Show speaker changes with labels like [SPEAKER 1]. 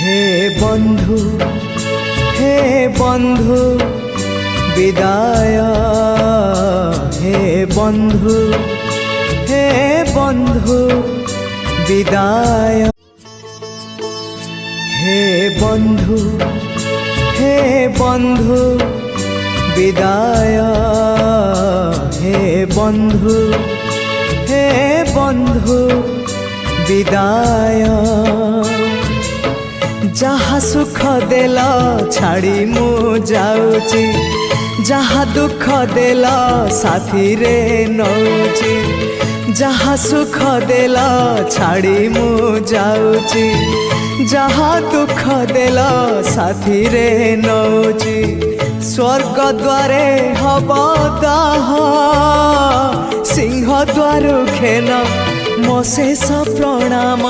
[SPEAKER 1] হে বন্ধু, হে বন্ধু বিদায়, হে বন্ধু, হে বন্ধু বিদায়। হে বন্ধু, হে বন্ধু বিদায়, হে বন্ধু, হে বন্ধু বিদায়। যাহা সুখ দেল ছাড়ি মু যাউছি, যাহা দুঃখ দেল সাথীরে নৌছি। যাহা সুখ দেল ছাড়ি মু যাউছি, যাহা দুঃখ দেল সাথীরে নৌছি। স্বর্গ দ্বারে হব দাহ, সিংহ দ্বার খেন ମୋ ଶେଷ ପ୍ରଣାମ।